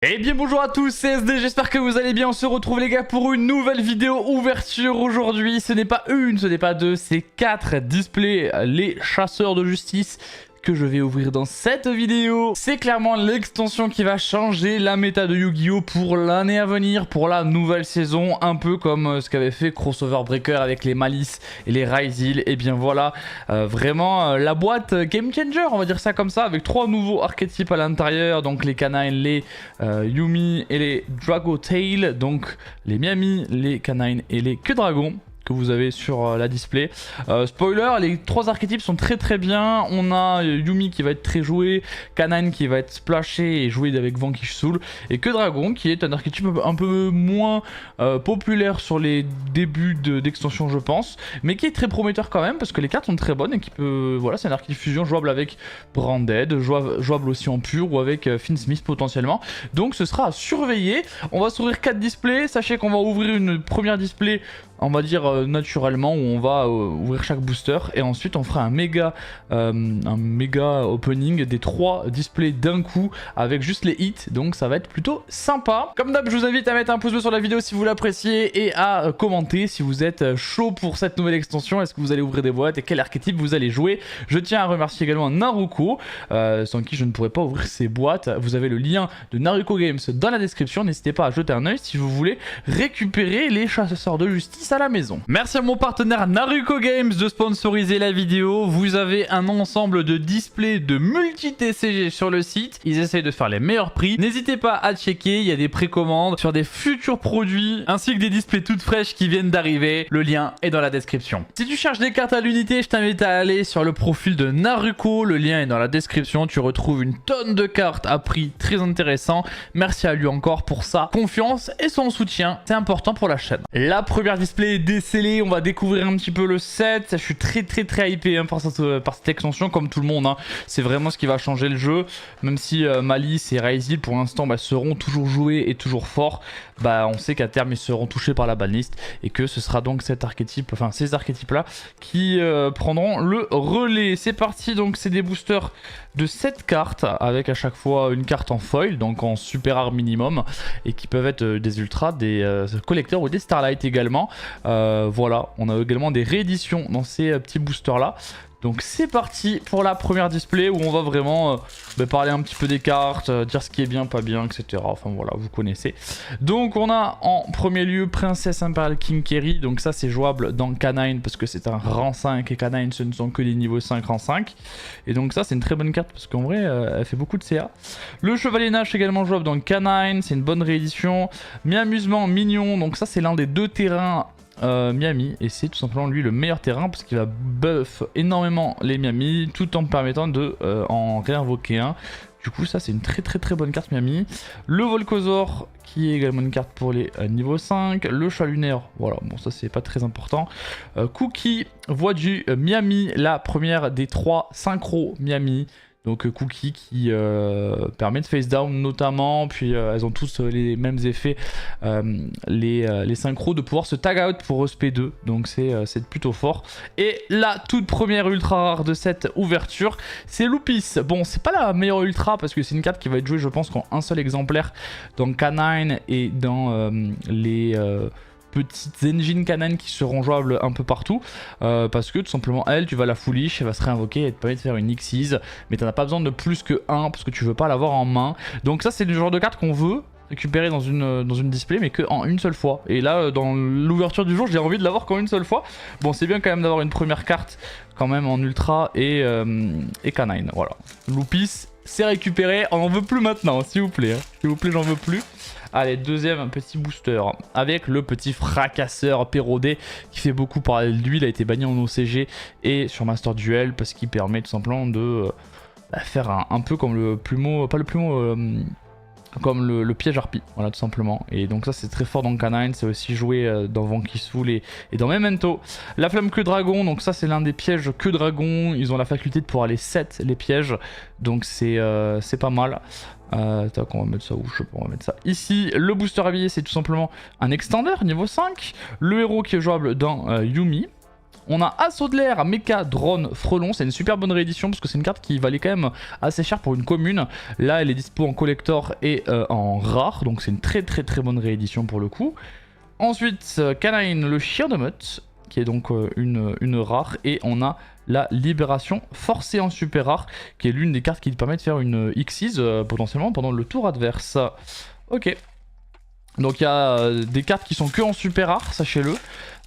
Eh bien bonjour à tous, c'est SD, j'espère que vous allez bien. On se retrouve les gars pour une nouvelle vidéo ouverture aujourd'hui. Ce n'est pas une, ce n'est pas deux, c'est 4 displays, les chasseurs de justice que je vais ouvrir dans cette vidéo. C'est clairement l'extension qui va changer la méta de Yu-Gi-Oh pour l'année à venir, pour la nouvelle saison, un peu comme ce qu'avait fait Crossover Breaker avec les Malice et les Ryzeal. Et bien voilà, vraiment la boîte game changer, on va dire ça comme ça, avec 3 nouveaux archétypes à l'intérieur, donc les canines, les Yumi et les Dragotail, donc les Miami, les canines et les Queue Dragon que vous avez sur la display. Spoiler, les 3 archétypes sont très bien. On a Yumi qui va être très joué, Canine qui va être splashé et joué avec Vanquish Soul, et Queue Dragon qui est un archétype un peu moins populaire sur les débuts d'extension je pense, mais qui est très prometteur quand même parce que les cartes sont très bonnes et qui peut, voilà, c'est un archétype fusion jouable avec Branded, jouable aussi en pur ou avec Finn Smith potentiellement, donc ce sera à surveiller. On va s'ouvrir 4 displays, sachez qu'on va ouvrir une première display, on va dire naturellement, où on va ouvrir chaque booster et ensuite on fera un méga opening des 3 displays d'un coup avec juste les hits, donc ça va être plutôt sympa. Comme d'hab, je vous invite à mettre un pouce bleu sur la vidéo si vous l'appréciez et à commenter si vous êtes chaud pour cette nouvelle extension. Est-ce que vous allez ouvrir des boîtes et quel archétype vous allez jouer? Je tiens à remercier également Naruko, sans qui je ne pourrais pas ouvrir ces boîtes. Vous avez le lien de Naruko Games dans la description, n'hésitez pas à jeter un oeil si vous voulez récupérer les chasseurs de justice à la maison. Merci à mon partenaire Naruko Games de sponsoriser la vidéo. Vous avez un ensemble de displays de multi-TCG sur le site. Ils essayent de faire les meilleurs prix. N'hésitez pas à checker, il y a des précommandes sur des futurs produits ainsi que des displays toutes fraîches qui viennent d'arriver. Le lien est dans la description. Si tu cherches des cartes à l'unité, je t'invite à aller sur le profil de Naruko. Le lien est dans la description. Tu retrouves une tonne de cartes à prix très intéressant. Merci à lui encore pour sa confiance et son soutien. C'est important pour la chaîne. La première display est décellée. On va découvrir un petit peu le set. Je suis très hypé hein, par cette extension, comme tout le monde. Hein. C'est vraiment ce qui va changer le jeu. Même si Malice et Ryzeal pour l'instant seront toujours joués et toujours forts, on sait qu'à terme ils seront touchés par la banlist et que ce sera donc cet archétype, enfin ces archétypes là qui prendront le relais. C'est parti, donc c'est des boosters de 7 cartes avec à chaque fois une carte en foil, donc en super rare minimum, et qui peuvent être des ultras, des collecteurs ou des starlight également. Voilà, on a également des rééditions dans ces petits boosters là. Donc c'est parti pour la première display où on va vraiment parler un petit peu des cartes, dire ce qui est bien, pas bien, etc. Enfin voilà, vous connaissez. Donc on a en premier lieu Princess Imperial King Kerry. Donc ça c'est jouable dans Canine parce que c'est un rang 5 et Canine ce ne sont que des niveaux 5 rang 5. Et donc ça c'est une très bonne carte parce qu'en vrai elle fait beaucoup de CA. Le Chevalier Nash également jouable dans Canine, c'est une bonne réédition. Mi-amusement, mignon, donc ça c'est l'un des 2 terrains Miami, et c'est tout simplement lui le meilleur terrain parce qu'il va buff énormément les Miami tout en permettant de en réinvoquer un. Du coup ça c'est une très bonne carte Miami. Le Volcosaur qui est également une carte pour les niveaux 5. Le chat lunaire, voilà, bon ça c'est pas très important. Cookie, voix du Miami, la première des 3 synchro Miami. Donc Cookie qui permet de face down notamment, puis elles ont tous les mêmes effets, les synchros, de pouvoir se tag out pour SP2, donc c'est plutôt fort. Et la toute première ultra rare de cette ouverture, c'est Lupis. Bon, c'est pas la meilleure ultra parce que c'est une carte qui va être jouée je pense qu'en un seul exemplaire dans Canine et dans les... petites engines canines qui seront jouables un peu partout parce que tout simplement elle, tu vas la foolish, elle va se réinvoquer et te permet de faire une Xyz, mais t'en as pas besoin de plus que 1 parce que tu veux pas l'avoir en main. Donc ça c'est le genre de carte qu'on veut récupérer dans une display mais que en une seule fois, et là dans l'ouverture du jour j'ai envie de l'avoir qu'en une seule fois. Bon, c'est bien quand même d'avoir une première carte quand même en ultra et canine. Voilà, Lupis c'est récupéré, on en veut plus maintenant s'il vous plaît, hein. S'il vous plaît, j'en veux plus. Allez, deuxième petit booster avec le petit fracasseur Pérodé qui fait beaucoup parler de lui. Il a été banni en OCG et sur Master Duel parce qu'il permet tout simplement de faire un peu comme le plumeau, pas le plumeau, comme le piège harpie, voilà tout simplement. Et donc ça c'est très fort dans Canine, c'est aussi joué dans Vanquish Soul et dans Memento. La flamme Queue Dragon, donc ça c'est l'un des pièges Queue Dragon, ils ont la faculté de pouvoir les set les pièges, donc c'est pas mal. Tac, on va mettre ça où? Je sais pas, on va mettre ça ici. Le booster habillé c'est tout simplement un extender niveau 5. Le héros qui est jouable dans Yumi. On a Assaut de l'air, Mecha, Drone, Frelon. C'est une super bonne réédition parce que c'est une carte qui valait quand même assez cher pour une commune. Là, elle est dispo en collector et en rare. Donc c'est une très bonne réédition pour le coup. Ensuite, Canine, le chien de meute, qui est donc une rare. Et on a la libération forcée en super rare, qui est l'une des cartes qui te permet de faire une Xyz potentiellement pendant le tour adverse. Ok. Donc il y a des cartes qui sont que en super rare, sachez-le.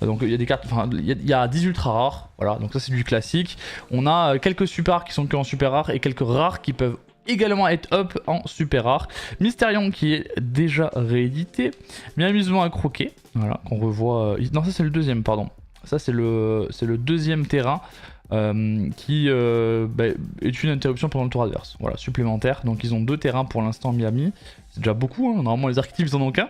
Donc il y a des cartes, enfin il y a 10 ultra rares, voilà, donc ça c'est du classique. On a quelques super rares qui sont que en super rare et quelques rares qui peuvent également être up en super rare. Mystérion qui est déjà réédité. Amusement à croquer, voilà, qu'on revoit. Non, ça c'est le deuxième, pardon. Ça c'est le deuxième terrain qui est une interruption pendant le tour adverse. Voilà, supplémentaire. Donc ils ont 2 terrains pour l'instant Miami. C'est déjà beaucoup, hein. Normalement les archétypes ils en ont qu'un.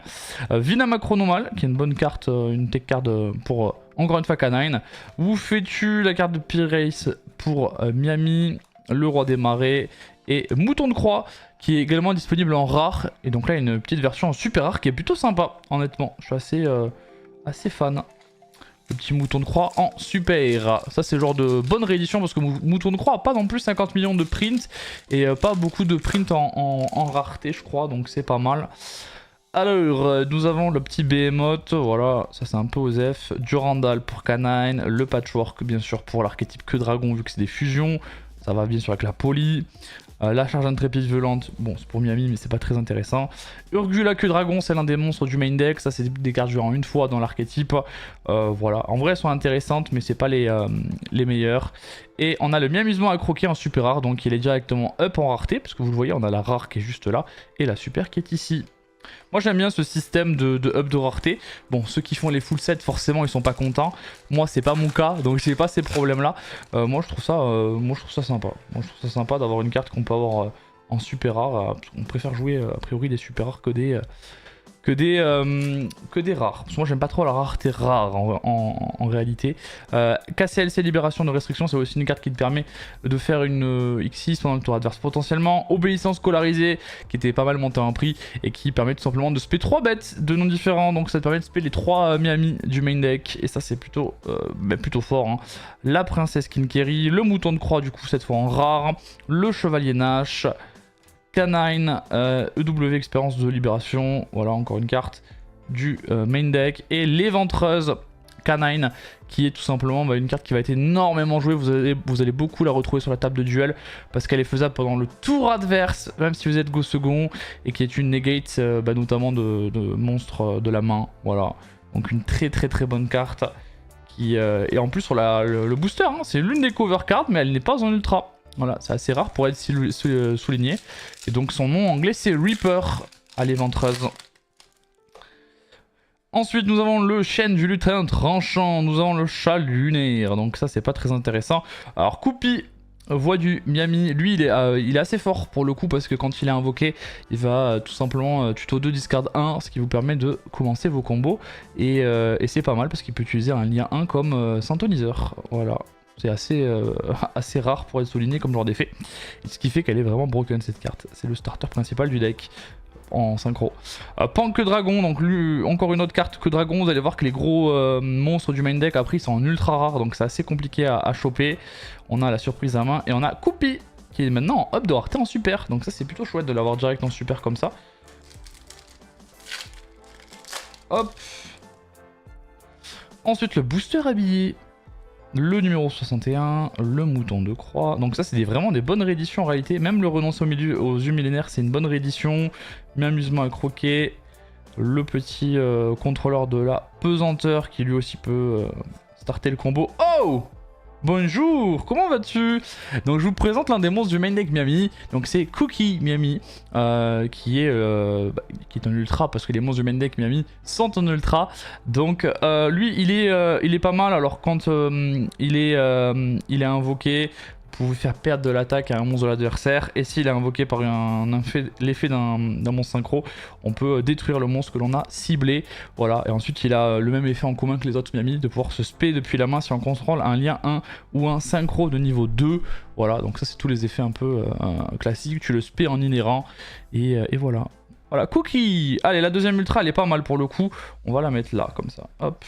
Vinama Chronomal, qui est une bonne carte, une tech card pour encore une fois Canine. Vous fais-tu la carte de Pirace pour Miami, le roi des marais. Et Mouton de Croix qui est également disponible en rare. Et donc là une petite version en super rare qui est plutôt sympa, honnêtement. Je suis assez fan. Le petit Mouton de Croix en super. Ça c'est le genre de bonne réédition parce que Mouton de Croix a pas non plus 50 millions de prints. Et pas beaucoup de prints en rareté je crois. Donc c'est pas mal. Alors, nous avons le petit Behemoth, voilà, ça c'est un peu osef. Durandal pour Canine, le Patchwork bien sûr pour l'archétype que Dragon vu que c'est des fusions. Ça va bien sûr avec la poly. La charge intrépide violente, bon c'est pour Miami mais c'est pas très intéressant. Urgula que Dragon, c'est l'un des monstres du main deck. Ça c'est des cartes jouées en une fois dans l'archétype. Voilà, en vrai elles sont intéressantes mais c'est pas les meilleures. Et on a le Amusement à croquer en super rare, donc il est directement up en rareté. Parce que vous le voyez, on a la rare qui est juste là et la super qui est ici. Moi j'aime bien ce système de up de rareté. Bon, ceux qui font les full sets forcément ils sont pas contents. Moi c'est pas mon cas, donc j'ai pas ces problèmes là. Moi je trouve ça sympa. Moi je trouve ça sympa d'avoir une carte qu'on peut avoir en super rare. Parce qu'on préfère jouer a priori des super rares que des rares. Parce que moi j'aime pas trop la rareté rare en réalité. KCLC Libération de restriction, c'est aussi une carte qui te permet de faire une X6 pendant le tour adverse potentiellement. Obéissance scolarisée qui était pas mal montée en prix et qui permet tout simplement de spé 3 bêtes de noms différents. Donc ça te permet de spé les 3 Miami du main deck et ça c'est plutôt fort. Hein. La princesse Kinkerry, le mouton de croix du coup cette fois en rare, le chevalier Nash. Canine, EW expérience de libération, voilà encore une carte du main deck. Et l'éventreuse Canine qui est tout simplement une carte qui va être énormément jouée. Vous allez beaucoup la retrouver sur la table de duel parce qu'elle est faisable pendant le tour adverse, même si vous êtes go second, et qui est une negate notamment de monstres de la main. Voilà, donc une très bonne carte qui et en plus sur le booster, hein, c'est l'une des cover cards mais elle n'est pas en ultra. Voilà, c'est assez rare pour être souligné. Et donc son nom anglais c'est Reaper à l'éventreuse. Ensuite nous avons le chêne du lutin tranchant, nous avons le chat lunaire, donc ça c'est pas très intéressant. Alors Coupi, voix du Miami, lui il est assez fort pour le coup parce que quand il est invoqué, il va tout simplement tuto 2 discard 1, ce qui vous permet de commencer vos combos. Et c'est pas mal parce qu'il peut utiliser un lien 1 comme synthoniseur, voilà. C'est assez rare pour être souligné comme genre d'effet. Ce qui fait qu'elle est vraiment broken cette carte. C'est le starter principal du deck en synchro. Pan que Dragon, donc lui, encore une autre carte que Dragon. Vous allez voir que les gros monstres du main deck après ils sont en ultra rare. Donc c'est assez compliqué à choper. On a la surprise à main et on a Coupi qui est maintenant en up de rareté en super. Donc ça c'est plutôt chouette de l'avoir direct en super comme ça. Hop. Ensuite le booster habillé. Le numéro 61, le mouton de croix. Donc ça c'est vraiment des bonnes rééditions en réalité. Même le renonce aux yeux millénaires c'est une bonne réédition. Amusement à croquer. Le petit contrôleur de la pesanteur qui lui aussi peut starter le combo. Oh! Bonjour, comment vas-tu? Donc je vous présente l'un des monstres du main deck Miami. Donc c'est Cookie Miami qui est un ultra parce que les monstres du main deck Miami sont en ultra. Donc lui il est pas mal. Alors quand il est invoqué, vous pouvez faire perdre de l'attaque à un monstre de l'adversaire. Et s'il est invoqué par l'effet d'un monstre synchro, on peut détruire le monstre que l'on a ciblé. Voilà, et ensuite il a le même effet en commun que les autres Miami, de pouvoir se spé depuis la main si on contrôle un lien 1 ou un synchro de niveau 2. Voilà, donc ça c'est tous les effets un peu classiques. Tu le spé en inhérent et voilà. Voilà, Cookie. Allez, la deuxième ultra elle est pas mal pour le coup. On va la mettre là, comme ça. Hop.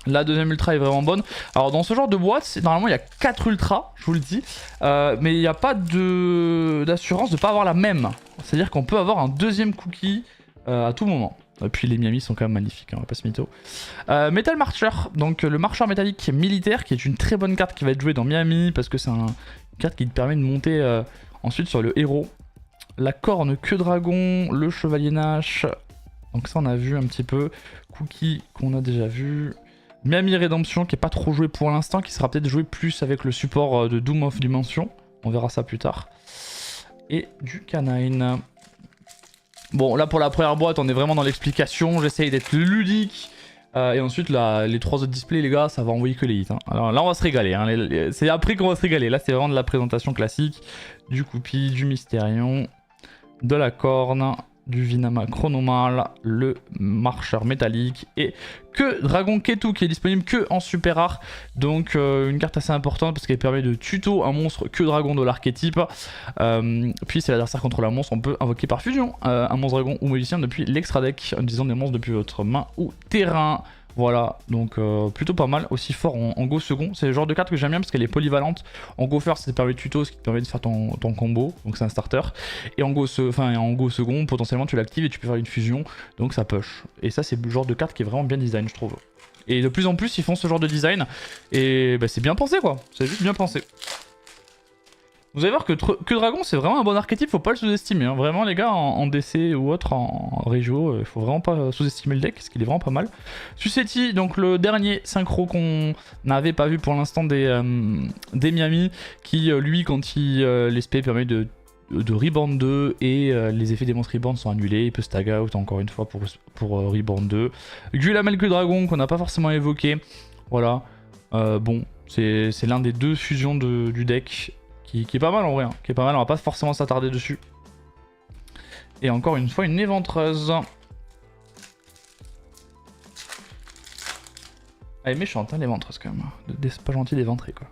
La deuxième ultra est vraiment bonne. Alors dans ce genre de boîte, normalement il y a 4 ultras, je vous le dis. Mais il n'y a pas d'assurance de ne pas avoir la même. C'est-à-dire qu'on peut avoir un deuxième cookie à tout moment. Et puis les Miami sont quand même magnifiques, hein, on va pas se mytho. Metal Marcher, donc le marcheur métallique militaire, qui est une très bonne carte qui va être jouée dans Miami, parce que c'est une carte qui te permet de monter ensuite sur le héros. La corne queue dragon, le chevalier Nash, donc ça on a vu un petit peu. Cookie qu'on a déjà vu. Miami Redemption qui est pas trop joué pour l'instant, qui sera peut-être joué plus avec le support de Doom of Dimension. On verra ça plus tard. Et du canine. Bon, là pour la première boîte, on est vraiment dans l'explication. J'essaye d'être ludique. Et ensuite, là, les 3 autres displays, les gars, ça va envoyer que les hits. Hein. Alors là, on va se régaler. Hein. C'est après qu'on va se régaler. Là, c'est vraiment de la présentation classique. Du Coupi, du Mystérion, de la corne, du Vinama Chronomal, le marcheur métallique et que Dragon Ketu qui est disponible que en super rare. Donc une carte assez importante parce qu'elle permet de tuto un monstre que dragon de l'archétype. Puis c'est l'adversaire contre un monstre, on peut invoquer par fusion un monstre dragon ou magicien depuis l'extra deck en utilisant des monstres depuis votre main ou terrain. Voilà, donc plutôt pas mal, aussi fort en go second. C'est le genre de carte que j'aime bien parce qu'elle est polyvalente. En go first, ça te permet de tuto, ce qui te permet de faire ton combo, donc c'est un starter. Et en go second, potentiellement tu l'actives et tu peux faire une fusion, donc ça push. Et ça, c'est le genre de carte qui est vraiment bien design, je trouve. Et de plus en plus, ils font ce genre de design, et bah, c'est bien pensé quoi, c'est juste bien pensé. Vous allez voir que Dragon, c'est vraiment un bon archétype, faut pas le sous-estimer. Hein. Vraiment, les gars, en DC ou autre, en régio, faut vraiment pas sous-estimer le deck, parce qu'il est vraiment pas mal. Suseti, donc le dernier synchro qu'on n'avait pas vu pour l'instant des Miami, qui, lui, quand il l'SP permet de Reborn 2 et les effets des monstres Reborn sont annulés, il peut stag out encore une fois pour Reborn 2. Gulamel que Dragon, qu'on n'a pas forcément évoqué, voilà. Bon, c'est l'un des 2 fusions du deck. Qui est pas mal en vrai, hein. Qui est pas mal, on va pas forcément s'attarder dessus. Et encore une fois, une éventreuse. Elle est méchante, hein, l'éventreuse quand même. C'est pas gentil d'éventrer quoi.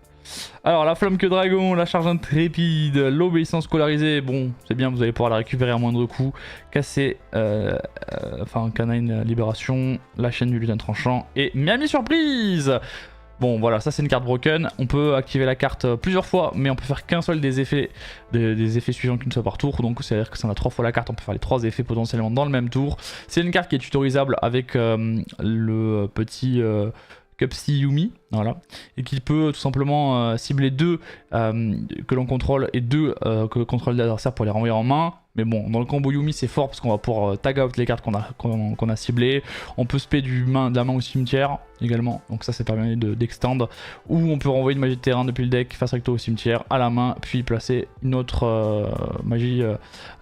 Alors, la flamme que dragon, la charge intrépide, l'obéissance scolarisée. Bon, c'est bien, vous allez pouvoir la récupérer à moindre coût. Casser, enfin, canine libération, la chaîne du lutin tranchant et Miami surprise. Bon voilà, ça c'est une carte broken, on peut activer la carte plusieurs fois, mais on peut faire qu'un seul des effets suivants qu'une fois par tour, donc c'est à dire que si on a 3 fois la carte, on peut faire les 3 effets potentiellement dans le même tour. C'est une carte qui est tutorisable avec le petit Cupsy Yumi, voilà, et qui peut tout simplement cibler 2 que l'on contrôle et 2 que contrôle l'adversaire pour les renvoyer en main. Mais bon, dans le combo Yumi c'est fort parce qu'on va pouvoir tag out les cartes qu'on a ciblées. On peut spé de la main au cimetière également, donc ça permet d'extend. Ou on peut renvoyer une magie de terrain depuis le deck face recto au cimetière à la main, puis placer une autre magie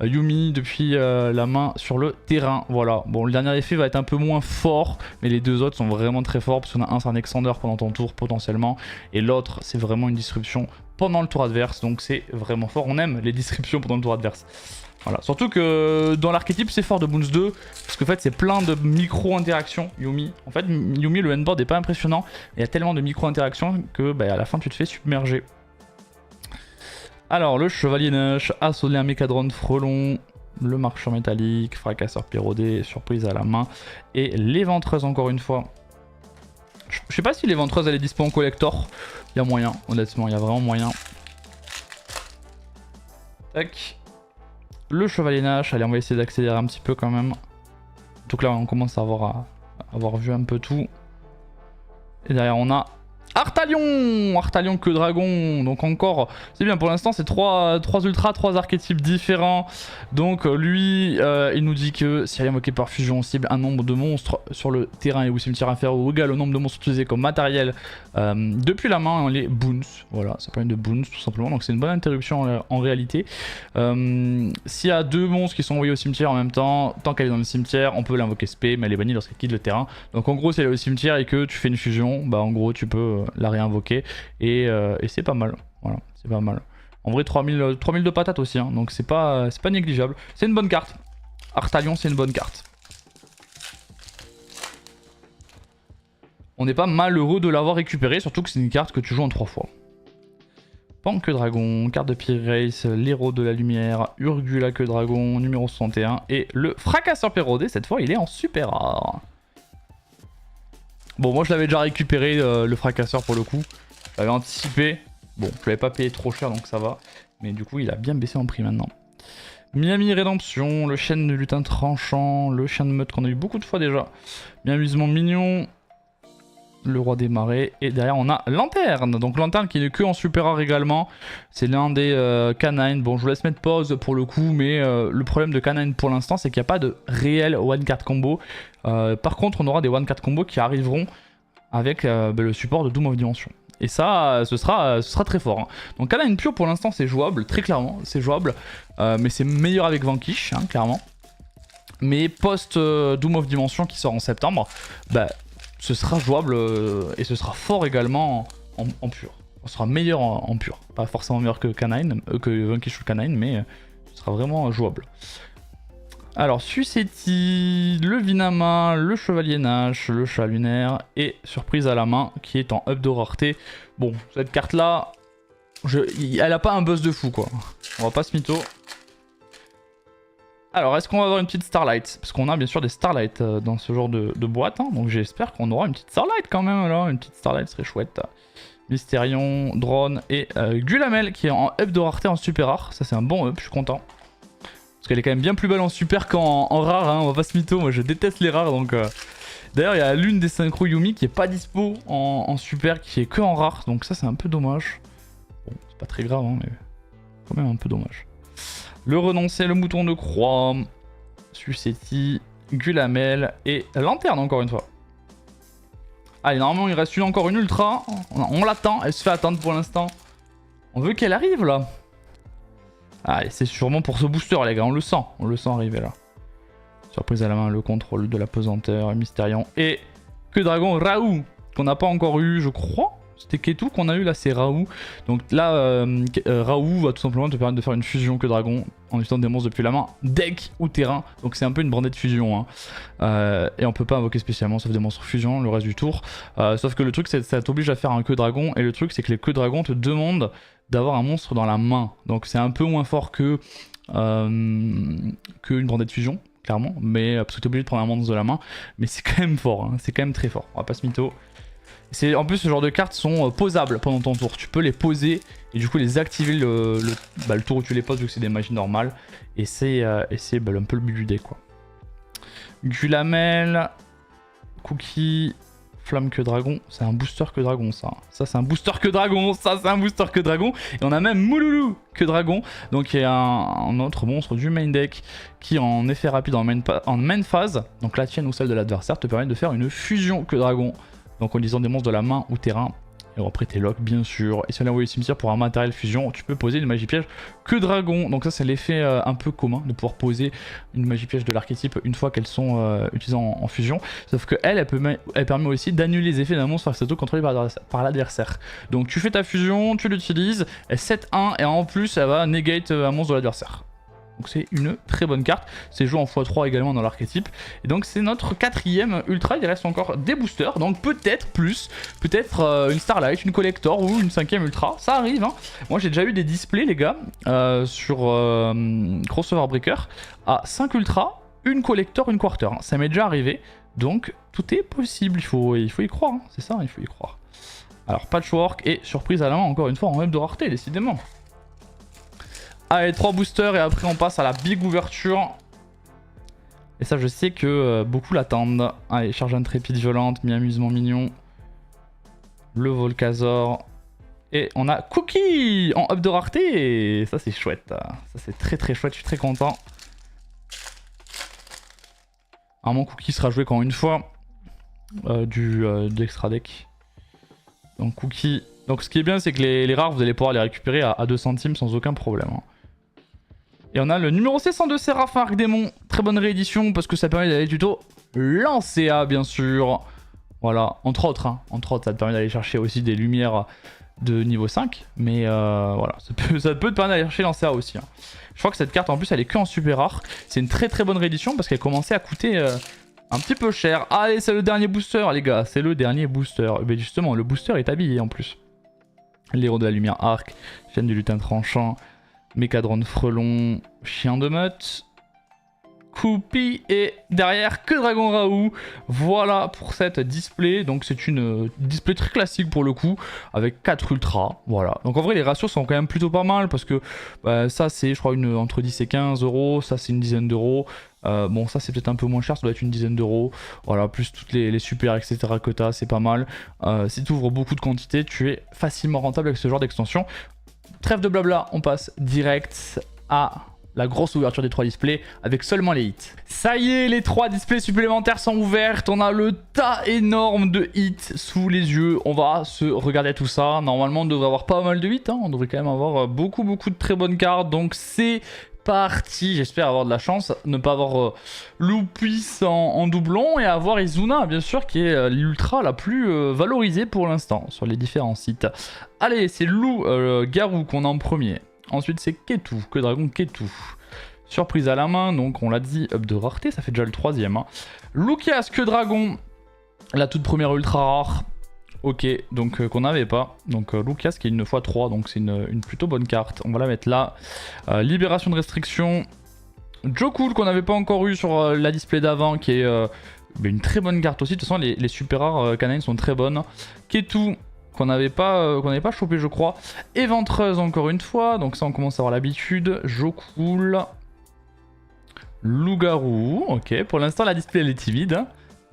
Yumi depuis la main sur le terrain. Voilà, bon le dernier effet va être un peu moins fort, mais les 2 autres sont vraiment très forts parce qu'on a un c'est un extender pendant ton tour potentiellement, et l'autre c'est vraiment une disruption pendant le tour adverse, donc c'est vraiment fort. On aime les disruptions pendant le tour adverse. Voilà, surtout que dans l'archétype c'est fort de Boons 2, parce qu'en fait c'est plein de micro-interactions Yumi. En fait Yumi, le endboard est pas impressionnant, il y a tellement de micro-interactions que bah, à la fin tu te fais submerger. Alors le chevalier Nash, assoler un mécadron frelon, le marcheur métallique, fracasseur pérodé, surprise à la main, et l'éventreuse encore une fois. Je sais pas si l'éventreuse elle est dispo en collector, il y a moyen, honnêtement, il y a vraiment moyen. Tac. Le chevalier Nash, allez on va essayer d'accélérer un petit peu quand même. Donc là on commence à avoir vu un peu tout. Et derrière on a Artalion, Artalion que dragon, donc encore, c'est bien pour l'instant c'est 3 ultras, 3 archétypes différents. Donc lui, il nous dit que si elle est invoquée par fusion, on cible un nombre de monstres sur le terrain et ou cimetière inférieur ou égal au nombre de monstres utilisés comme matériel depuis la main, les boons. Voilà, ça permet de boons tout simplement, donc c'est une bonne interruption en réalité. S'il y a 2 monstres qui sont envoyés au cimetière en même temps, tant qu'elle est dans le cimetière, on peut l'invoquer spé, mais elle est bannie lorsqu'elle quitte le terrain. Donc en gros, si elle est au cimetière et que tu fais une fusion, bah en gros tu peux la réinvoquer et c'est pas mal. Voilà, c'est pas mal. En vrai 3000 de patates aussi, hein, donc c'est pas négligeable. C'est une bonne carte. Artalion, c'est une bonne carte. On n'est pas malheureux de l'avoir récupéré, surtout que c'est une carte que tu joues en 3 fois. Panque Dragon, carte de Pire Race, l'héros de la lumière, Urgula que Dragon, numéro 61, et le fracasseur pérodé, cette fois il est en super rare. Bon, moi je l'avais déjà récupéré, le fracasseur pour le coup. J'avais anticipé. Bon, je l'avais pas payé trop cher donc ça va. Mais du coup, il a bien baissé en prix maintenant. Miami Rédemption, le chêne de lutin tranchant, le chien de meute qu'on a eu beaucoup de fois déjà. Bien amusement mignon. Le roi des marais. Et derrière, on a Lanterne. Donc Lanterne qui n'est que en super rare également. C'est l'un des canines. Bon, je vous laisse mettre pause pour le coup. Mais le problème de canine pour l'instant, c'est qu'il n'y a pas de réel one card combo. Par contre, on aura des one card combo qui arriveront avec le support de Doom of Dimension. Et ça, ce sera très fort. Hein. Donc canine pure pour l'instant, c'est jouable. Très clairement, c'est jouable. Mais c'est meilleur avec Vanquish, hein, clairement. Mais post Doom of Dimension qui sort en septembre, bah, ce sera jouable et ce sera fort également en pur. On sera meilleur en pur. Pas forcément meilleur que Canine, que Vanquish ou Canine, mais ce sera vraiment jouable. Alors, Sucetti, le Vinama, le Chevalier Nash, le Chat Lunaire et Surprise à la main qui est en up de rareté. Bon, cette carte-là, elle a pas un buzz de fou quoi. On va pas se mytho. Alors, est-ce qu'on va avoir une petite Starlight? Parce qu'on a bien sûr des Starlight dans ce genre de boîte. Hein, donc j'espère qu'on aura une petite Starlight quand même là. Une petite Starlight serait chouette. Mystérion, Drone et Gulamel qui est en up de rareté en super rare. Ça c'est un bon up, je suis content. Parce qu'elle est quand même bien plus belle en super qu'en rare, hein, on va pas se mytho, moi je déteste les rares donc... D'ailleurs il y a l'une des synchro Yumi qui est pas dispo en super, qui est que en rare, donc ça c'est un peu dommage. Bon, c'est pas très grave, hein, mais quand même un peu dommage. Le renoncé, le mouton de croix, Sucetti, Gulamel et Lanterne encore une fois. Allez, normalement il reste encore une ultra, on l'attend, elle se fait attendre pour l'instant. On veut qu'elle arrive là. Ah, c'est sûrement pour ce booster les gars, on le sent arriver là. Surprise à la main, le contrôle de la pesanteur, Mystérion et que dragon Raoult, qu'on n'a pas encore eu je crois. C'était Ketu qu'on a eu là, c'est Raoult. Donc là, Raoult va tout simplement te permettre de faire une fusion que dragon en utilisant des monstres depuis la main, deck ou terrain. Donc c'est un peu une brandée de fusion. Hein. Et on peut pas invoquer spécialement sauf des monstres fusion le reste du tour. Sauf que le truc, c'est que ça t'oblige à faire un que dragon. Et le truc, c'est que les que dragons te demandent d'avoir un monstre dans la main. Donc c'est un peu moins fort que une brandée de fusion, clairement. Mais parce que t'es obligé de prendre un monstre de la main. Mais c'est quand même fort, hein. C'est quand même très fort. On va pas se mytho. En plus, ce genre de cartes sont posables pendant ton tour. Tu peux les poser et du coup les activer le tour où tu les poses vu que c'est des magies normales. Et c'est un peu le but du deck quoi. Gulamel, Cookie, Flamme que dragon. C'est un booster que dragon ça. Ça c'est un booster que dragon. Ça c'est un booster que dragon. Et on a même Mouloulou que dragon. Donc il y a un autre monstre du main deck qui en effet rapide en main phase. Donc la tienne ou celle de l'adversaire te permet de faire une fusion que dragon. Donc en lisant des monstres de la main ou terrain. Et après tes locks bien sûr. Et si on a envoyé le cimetière pour un matériel fusion, tu peux poser une magie piège que dragon. Donc ça c'est l'effet un peu commun de pouvoir poser une magie piège de l'archétype une fois qu'elles sont utilisées en fusion. Sauf que elle permet aussi d'annuler les effets d'un monstre face à tout contrôlé par l'adversaire. Donc tu fais ta fusion, tu l'utilises, elle 7-1 et en plus elle va negate un monstre de l'adversaire. Donc c'est une très bonne carte, c'est joué en x3 également dans l'archétype. Et donc c'est notre 4ème ultra, il reste encore des boosters, donc peut-être plus, peut-être une Starlight, une Collector ou une 5ème ultra, ça arrive hein. Moi j'ai déjà eu des displays les gars, sur Crossover Breaker, à 5 ultra, une Collector, une Quarter, hein. Ça m'est déjà arrivé, donc tout est possible, il faut y croire, hein. C'est ça, il faut y croire. Alors Patchwork et surprise à la main encore une fois en web de rareté décidément. Allez, 3 boosters et après on passe à la big ouverture. Et ça je sais que beaucoup l'attendent. Allez, charge intrépide violente, mi-amusement mignon. Le Volcazor. Et on a Cookie en up de rareté. Et ça c'est chouette. Ça c'est très très chouette, je suis très content. Mon Cookie sera joué quand une fois d'extra deck. Donc Cookie. Donc ce qui est bien c'est que les rares vous allez pouvoir les récupérer à 2 centimes sans aucun problème. Hein. Et on a le numéro 602 Séraphin Arc-Démon. Très bonne réédition parce que ça permet d'aller tuto Lancea bien sûr. Voilà, entre autres, hein. Entre autres, ça te permet d'aller chercher aussi des lumières de niveau 5. Mais voilà, ça peut te permettre d'aller chercher Lancea aussi. Hein. Je crois que cette carte en plus elle est que en super rare. C'est une très très bonne réédition parce qu'elle commençait à coûter un petit peu cher. Allez, c'est le dernier booster les gars, c'est le dernier booster. Mais justement, le booster est habillé en plus. L'héros de la lumière arc, chaîne du lutin tranchant. Mécadron frelon, chien de meute, Koopy et derrière que Dragon Raoult. Voilà pour cette display. Donc c'est une display très classique pour le coup avec 4 ultras. Voilà. Donc en vrai les ratios sont quand même plutôt pas mal parce que ça c'est je crois entre 10 et 15 euros. Ça c'est une dizaine d'euros. Bon ça c'est peut-être un peu moins cher, ça doit être une dizaine d'euros. Voilà, plus toutes les super etc que tu as, c'est pas mal. Si tu ouvres beaucoup de quantité, tu es facilement rentable avec ce genre d'extension. Trêve de blabla, on passe direct à la grosse ouverture des 3 displays avec seulement les hits. Ça y est, les 3 displays supplémentaires sont ouvertes. On a le tas énorme de hits sous les yeux. On va se regarder tout ça. Normalement, on devrait avoir pas mal de hits. Hein. On devrait quand même avoir beaucoup de très bonnes cartes. Donc c'est parti. J'espère avoir de la chance. Ne pas avoir Loupis en doublon et avoir Izuna, bien sûr, qui est l'ultra la plus valorisée pour l'instant sur les différents sites. Allez, c'est Loup-Garou qu'on a en premier. Ensuite, c'est Ketu, que Dragon Ketu. Surprise à la main, donc on l'a dit, up de rareté, ça fait déjà le 3ème. Hein. Lucias, que Dragon, la toute première ultra rare. Ok, donc qu'on n'avait pas. Donc Lucias qui est une x3, donc c'est une plutôt bonne carte. On va la mettre là. Libération de restriction. Jocool qu'on n'avait pas encore eu sur la display d'avant, qui est une très bonne carte aussi. De toute façon, les super rares canines sont très bonnes. Ketu. Qu'on n'avait pas chopé je crois. Éventreuse encore une fois, donc ça on commence à avoir l'habitude. Jocool. Loup-garou, ok, pour l'instant la display elle est timide, hein.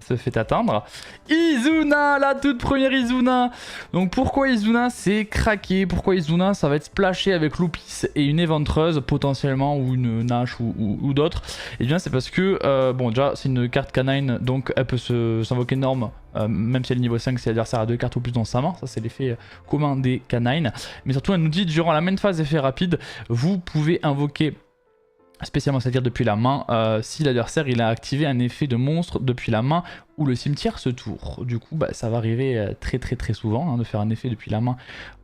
Se fait atteindre. Izuna, la toute première Izuna. Donc pourquoi Izuna c'est craqué? Pourquoi Izuna ça va être splashé avec Loupis et une éventreuse potentiellement ou une Nash ou d'autres? Et bien c'est parce que bon déjà c'est une carte canine donc elle peut s'invoquer norme même si elle est niveau 5 si l'adversaire a 2 cartes ou plus dans sa main. Ça c'est l'effet commun des canines. Mais surtout elle nous dit durant la main phase effet rapide vous pouvez invoquer spécialement, c'est-à-dire depuis la main, si l'adversaire il a activé un effet de monstre depuis la main ou le cimetière ce tour. Du coup, ça va arriver très souvent hein, de faire un effet depuis la main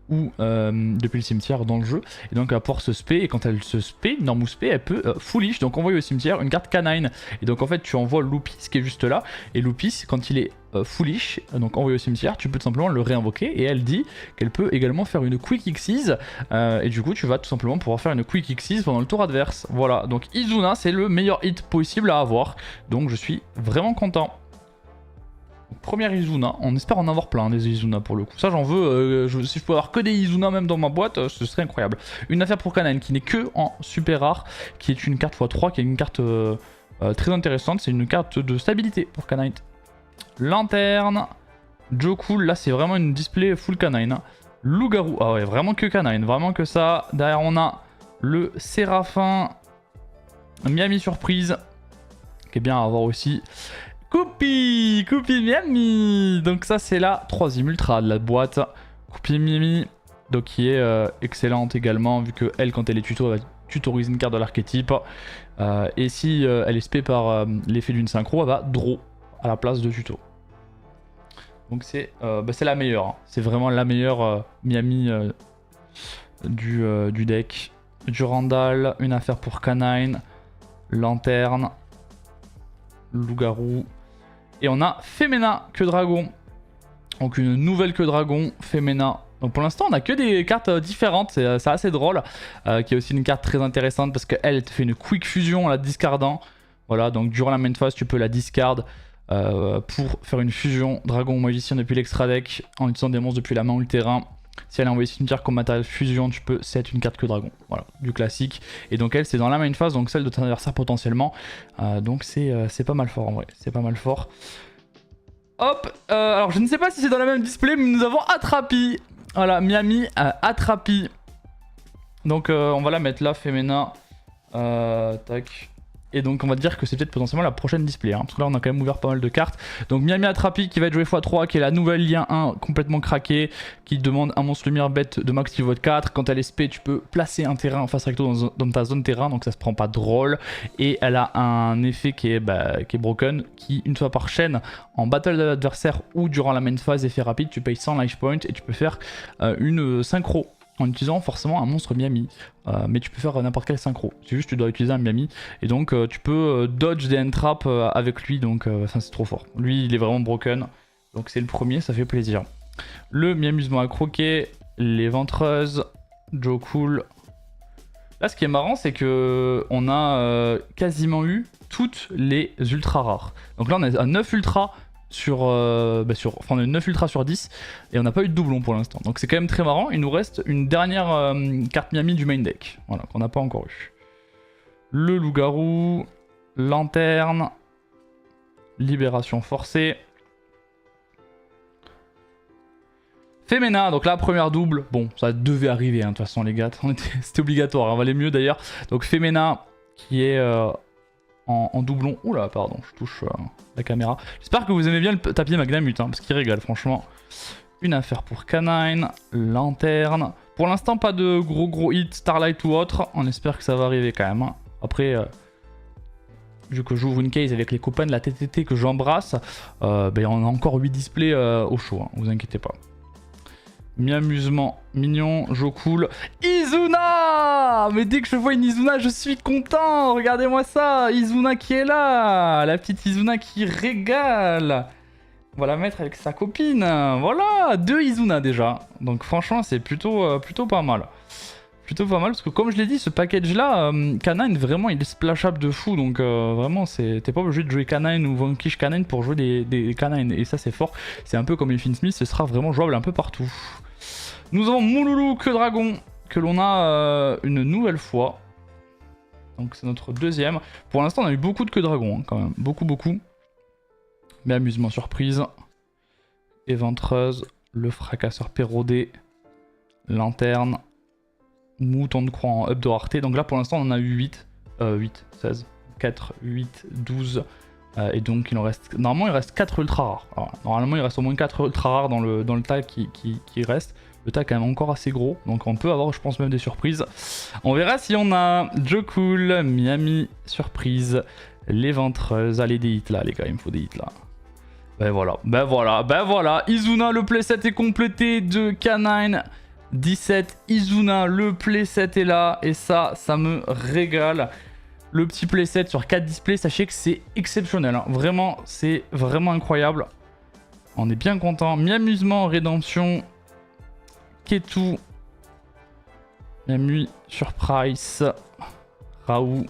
ou depuis le cimetière dans le jeu. Et donc elle va pouvoir se spé, et quand elle se spé, norme ou spé, elle peut foolish, donc envoyer au cimetière une carte canine. Et donc en fait tu envoies Loupis qui est juste là, et Loupis quand il est foolish, donc envoyé au cimetière, tu peux tout simplement le réinvoquer, et elle dit qu'elle peut également faire une quick xyz, et du coup tu vas tout simplement pouvoir faire une quick xyz pendant le tour adverse. Voilà, donc Izuna c'est le meilleur hit possible à avoir, donc je suis vraiment content. Première Izuna, on espère en avoir plein des Izuna pour le coup. Ça j'en veux, si je peux avoir que des Izuna même dans ma boîte, ce serait incroyable. Une affaire pour canine qui n'est que en super rare, qui est une carte x3, qui est une carte très intéressante. C'est une carte de stabilité pour canine. Lanterne, Jocool, là c'est vraiment une display full canine. Hein. Loup-garou, ah ouais vraiment que canine, vraiment que ça. Derrière on a le Séraphin, Miami Surprise, qui est bien à avoir aussi. Koopy Miami. Donc ça c'est la 3ème ultra de la boîte. Koopy Miami, donc qui est excellente également, vu que elle quand elle est tuto, elle va tutoriser une carte de l'archétype. Et si elle est spé par l'effet d'une synchro, elle va draw à la place de tuto. Donc c'est la meilleure. Hein. C'est vraiment la meilleure Miami du deck. Durandal, une affaire pour canine, lanterne, loup-garou. Et on a Femena, que dragon. Donc une nouvelle que dragon, Femena. Donc pour l'instant on a que des cartes différentes, c'est assez drôle. Qui est aussi une carte très intéressante parce qu'elle te fait une quick fusion en la discardant. Voilà, donc durant la main phase tu peux la discard pour faire une fusion dragon ou magicien depuis l'extra deck en utilisant des monstres depuis la main ou le terrain. Si elle a envoyé cimetière comme matériel fusion, tu peux set une carte que dragon. Voilà, du classique. Et donc elle, c'est dans la main phase, donc celle de ton adversaire potentiellement. Donc c'est pas mal fort en vrai, c'est pas mal fort. Hop, alors je ne sais pas si c'est dans la même display, mais nous avons Atrapi. Voilà, Miami Atrapi. Donc on va la mettre là, Femena. Tac. Et donc on va dire que c'est peut-être potentiellement la prochaine display, hein, parce que là on a quand même ouvert pas mal de cartes. Donc Miami Atrapi qui va être joué x3, qui est la nouvelle lien 1 complètement craquée, qui demande un monstre lumière bête de max niveau de 4. Quand elle est spé, tu peux placer un terrain en face recto dans ta zone terrain, donc ça se prend pas drôle. Et elle a un effet qui est broken, qui une fois par chaîne, en battle de l'adversaire ou durant la main phase, effet rapide, tu payes 100 life points et tu peux faire une synchro. En utilisant forcément un monstre Miami, mais tu peux faire n'importe quel synchro, c'est juste que tu dois utiliser un Miami, et donc tu peux dodge des end-traps avec lui, donc c'est trop fort. Lui il est vraiment broken, donc c'est le premier, ça fait plaisir. Le Miamusement à croquer, les ventreuses, Jocool. Là ce qui est marrant c'est que on a quasiment eu toutes les ultra rares. Donc là on est à 9 ultra on a 9 ultra sur 10 et on n'a pas eu de doublon pour l'instant. Donc c'est quand même très marrant. Il nous reste une dernière carte Miami du main deck, voilà, qu'on n'a pas encore eu. Le loup-garou, lanterne, libération forcée. Femena, donc là première double, bon ça devait arriver hein, de toute façon les gars, c'était obligatoire, on valait mieux d'ailleurs. Donc Femena qui est en doublon. Oula, pardon, je touche la caméra. J'espère que vous aimez bien le tapis Magnamut, hein, parce qu'il régale, franchement. Une affaire pour Canine, lanterne. Pour l'instant, pas de gros hits, Starlight ou autre. On espère que ça va arriver quand même. Hein. Après, vu que j'ouvre une case avec les copains de la TTT que j'embrasse, ben, on a encore 8 displays au chaud, hein, vous inquiétez pas. Mi-amusement, mignon, jo cool. Izuna! Mais dès que je vois une Izuna, je suis content. Regardez-moi ça. Izuna qui est là. La petite Izuna qui régale. On va la mettre avec sa copine. Voilà, 2 Izuna déjà. Donc franchement, c'est plutôt pas mal. Plutôt pas mal parce que comme je l'ai dit, ce package-là, Canine, vraiment, il est splashable de fou. Donc vraiment, t'es pas obligé de jouer Canine ou Vanquish Canine pour jouer des Canines. Et ça, c'est fort. C'est un peu comme Infinite Smith, ce sera vraiment jouable un peu partout. Nous avons Mouloulou que dragon que l'on a une nouvelle fois. Donc c'est notre deuxième. Pour l'instant on a eu beaucoup de que dragon hein, quand même. Beaucoup. Mais amusement surprise. Éventreuse. Le fracasseur pérodé. Lanterne. Mouton de croix en up de rareté. Donc là pour l'instant on en a eu 8. 8, 16, 4, 8, 12. Et donc il en reste. Normalement il reste 4 ultra rares. Alors, normalement il reste au moins 4 ultra rares dans le tag qui reste. Le tag est quand même encore assez gros, donc on peut avoir je pense même des surprises. On verra si on a Jo Cool, Miami, surprise, l'éventreuse. Allez des hits là les gars, il me faut des hits là. Ben voilà. Izuna, le playset est complété de Canine. 17, Izuna, le playset est là. Et ça me régale. Le petit playset sur 4 displays, sachez que c'est exceptionnel. Hein. Vraiment, c'est vraiment incroyable. On est bien content. Mi-amusement, rédemption. Ketu, Miami, Surprise, Raoult.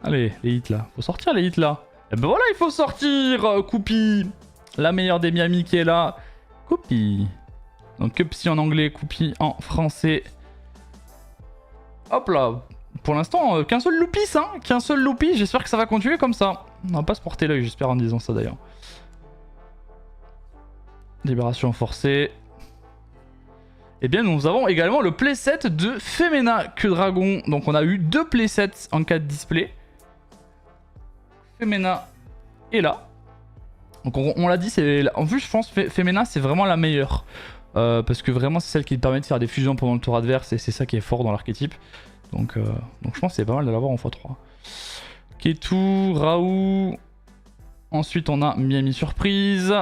Allez, les hits là. Faut sortir les hits là. Et ben voilà, il faut sortir Koupi, la meilleure des Miami qui est là. Koupi. Donc Cupsi en anglais, Koupi en français. Hop là. Pour l'instant, qu'un seul Loupis, hein. Qu'un seul Loupis. J'espère que ça va continuer comme ça. On va pas se porter l'œil, j'espère en disant ça d'ailleurs. Libération forcée. Eh bien, nous avons également le playset de Femena que dragon. Donc, on a eu 2 playsets en 4 displays. Femena est là. Donc, on l'a dit, en plus, je pense que Femena, c'est vraiment la meilleure. Parce que vraiment, c'est celle qui permet de faire des fusions pendant le tour adverse. Et c'est ça qui est fort dans l'archétype. Donc, je pense que c'est pas mal de l'avoir en x3. Ketu, Raoult. Ensuite, on a Miami Surprise.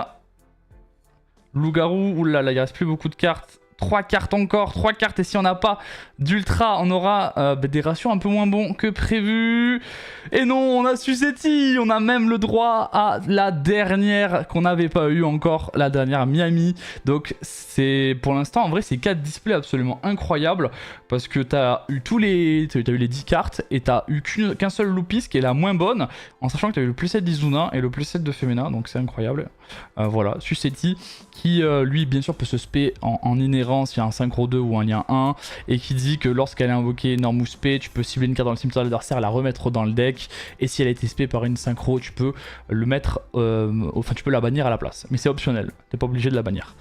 Loup-garou. Oulala, il reste plus beaucoup de cartes. 3 cartes encore, 3 cartes, et si on n'a pas d'ultra, on aura des ratios un peu moins bons que prévu. Et non, on a Suseti, on a même le droit à la dernière qu'on n'avait pas eu encore, la dernière Miami. Donc c'est pour l'instant, en vrai, c'est 4 displays absolument incroyables, parce que t'as eu les 10 cartes, et t'as eu qu'un seul Loupis qui est la moins bonne, en sachant que t'as eu le playset d'Izuna et le playset de Femena, donc c'est incroyable. Voilà, Suseti, qui lui, bien sûr, peut se spé en inhérent s'il y a un synchro 2 ou un lien 1, et qui dit que lorsqu'elle est invoquée Normou spé, tu peux cibler une carte dans le cimetière de l'adversaire, la remettre dans le deck, et si elle a été spé par une synchro, tu peux le mettre, enfin tu peux la bannir à la place, mais c'est optionnel, t'es pas obligé de la bannir.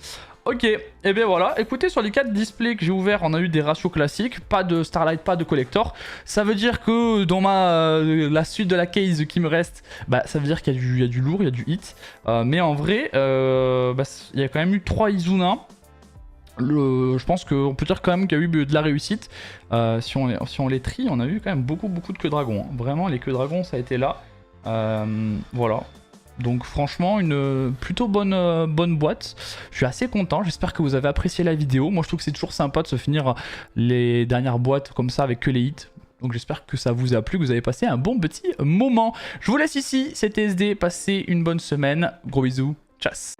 Ok, et bien voilà, écoutez, sur les 4 displays que j'ai ouverts, on a eu des ratios classiques, pas de Starlight, pas de Collector. Ça veut dire que dans la suite de la case qui me reste, bah, ça veut dire qu'il y a du lourd, il y a du hit. Mais en vrai, il y a quand même eu 3 Izuna. Je pense qu'on peut dire quand même qu'il y a eu de la réussite. Si on les trie, on a eu quand même beaucoup de queue dragon. Hein. Vraiment, les queues dragon, ça a été là. Voilà. Donc franchement, une plutôt bonne boîte. Je suis assez content, j'espère que vous avez apprécié la vidéo. Moi je trouve que c'est toujours sympa de se finir les dernières boîtes comme ça avec que les hits. Donc j'espère que ça vous a plu, que vous avez passé un bon petit moment. Je vous laisse ici, c'était SD, passez une bonne semaine. Gros bisous, tchass.